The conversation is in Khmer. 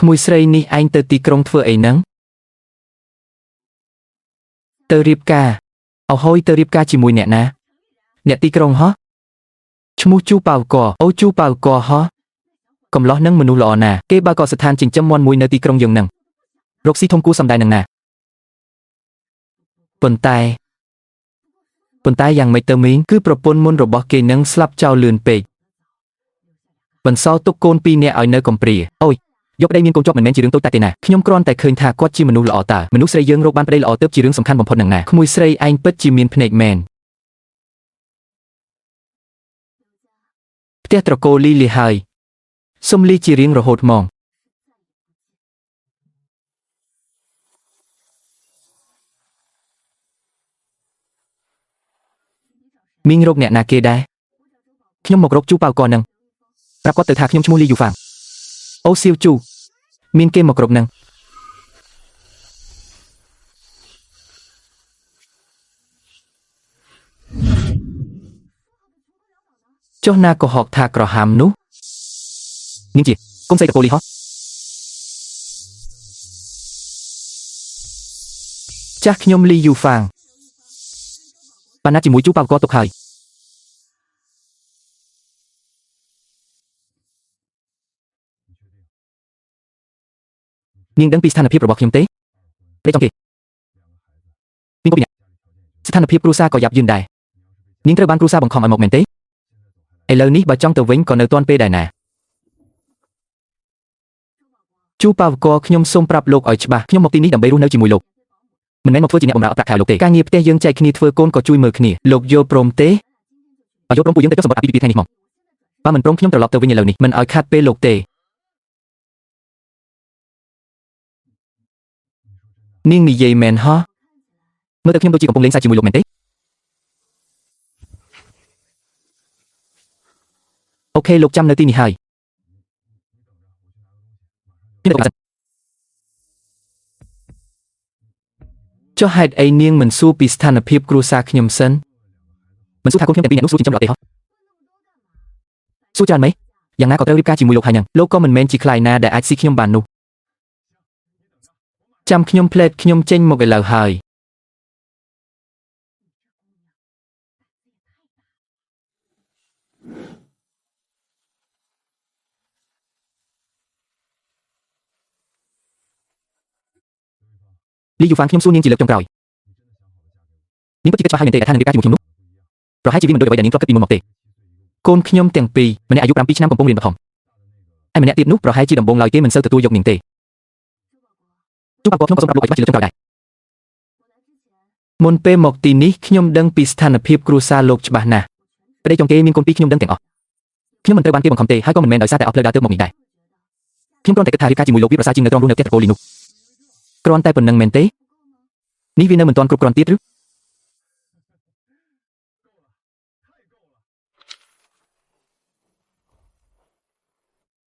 ក្មួយស្រីនេះឯងទៅទីក្រុងធ្វើអីហ្នឹងទៅរៀបការអោហយទៅរៀបការជាមួយអ្នកណាអ្នកទីក្រុងហ៎ឈ្មោះជូប៉ៅកអូជូប៉ៅកហ៎កំឡោះនឹងមនុស្សល្អណាស់គេបើក៏ស្ថានចិញ្ចឹមមាន់មួយនៅទីក្រុងយើងហ្នឹងរកស៊ីធំគូសំដែងនឹងណាប៉ុន្តែយ៉ាងម៉េចទៅមីងគឺប្រពន្ធមុនរបស់គេនឹងស្លាប់ចោលលឿនពេកបន្សល់ទុកកូន2នាក់ឲ្យនៅកំព្រាអូយយកប្តីមានកូនជាប់មិនមែនជារឿងតូចតាចទេណាខ្ញុំគ្រាន់តែឃើញថាគាត់ជាមនុស្សល្អតើមនុស្សស្រីយើងរកបានប្តីល្អទើបជារឿងសំខាន់បំផុតនឹងណាក្មួយស្រីឯងពិតជាមានភ្នែកមែនផ្ទះត្រកូលលីលាហើយសុំលីជារៀងរហូតហ្មងមីងរកអ្នកណាគេដែរខ្ញុំមករកជូប៉ៅកនឹងប្រាប់គាត់ទៅថាខ្ញុំឈ្មោះលីយូហ្វាងអូសៀវជូមានគេមកគ្រប់នឹងចុះណាក៏ហកថាក្រហាមនោះនាងជាកុំស្អីតកូលីហោះចាស់ខ្ញុំលីយូហ្វាងបានណាជាមួយជូប៉ៅកទុកហើយនាងដឹងពីស្ថានភាពរបស់ខ្ញុំទេដេកចំគេនាងក៏ពីអ្នកស្ថានភាពគ្រួសារក៏យ៉ាប់យឺនដែរនាងត្រូវបានគ្រួសារបង្ខំឲ្យមកមែនទេឥឡូវនេះបើចង់ទៅវិញក៏នៅទាន់ពេលដែរណាជូប៉ៅកខ្ញុំសូមប្រាប់លោកឲ្យច្បាស់ខ្ញុំមកទីនេះដើម្បីរស់នៅជាមួយលោកមិនមែនមកធ្វើជាអ្នកបម្រើអត់ប្រាក់ខែលោកទេការងារផ្ទះយើងចែកគ្នាធ្វើកូនក៏ជួយមើលគ្នាលោកយល់ព្រមទេបើយល់ព្រមពួកយើងទៅចុះសម្បត្តិអាពាហ៍ពិពាហ៍ថ្ងៃនេះមកបើមិនព្រមខ្ញុំត្រឡប់ទៅវិញឥឡូវនេះមិនឲ្យខាត់ពេលលោកទេនាងនិយាយមែនហ៎មើលទៅខ្ញុំដូចជាកំពុងលេងសើចជាមួយលោកមែនទេអូខេលោកចាំនៅទីនេះហើយចុះហេតុអីនាងមិនសួរពីស្ថានភាពគ្រួសារខ្ញុំសិនមិនសួរថាកូនខ្ញុំទាំងពីរនាក់នោះសួរចិញ្ចឹមរត់ទេហ៎សួរច្រើនម៉េចយ៉ាងណាក៏ត្រូវរៀបការជាមួយលោកហើយហ្នឹងលោកក៏មិនមែនជាខ្លាយណាដែលអាចស៊ីខ្ញុំបាននោះចាំខ្ញុំផ្លេតខ្ញុំចេញមកឥឡូវហើយលីយូហ្វាងខ្ញុំសួរនាងជាលើកចុងក្រោយនាងពិតជាគិតច្បាស់ហើយមែនទេថានឹងរៀបការជាមួយខ្ញុំនោះប្រហែលជាវាមិនដូចអ្វីដែលនាងធ្លាប់គិតពីមុនមកទេកូនខ្ញុំទាំងពីរម្នាក់អាយុ7ឆ្នាំកំពុងរៀនបឋមហើយម្នាក់ទៀតនោះប្រហែលជាដំបូងឡើយគេមិនសូវទទួលយកនាងទេជូប៉ៅកខ្ញុំក៏សូមប្រាប់លោកឲ្យច្បាស់ជាលើកចុងក្រោយដែរមុនពេលមកទីនេះខ្ញុំដឹងពីស្ថានភាពគ្រួសារលោកច្បាស់ណាស់ប្តីចុងគេមានកូន2ខ្ញុំដឹងទាំងអស់ខ្ញុំមិនត្រូវបានគេបង្ខំទេហើយក៏មិនមែនដោយសារតែអស់ផ្លូវដើរទៅមកនេះដែរខ្ញុំគ្រាន់តែគិតថារៀបការជាមួយលោកវាប្រសើរជាងនៅទ្រាំរស់នៅផ្ទះត្រកូលលីនោះគ្រាន់តែប៉ុណ្្នឹងមែនទេនេះវានៅមិនទាន់គ្រប់គ្រាន់ទៀតឬ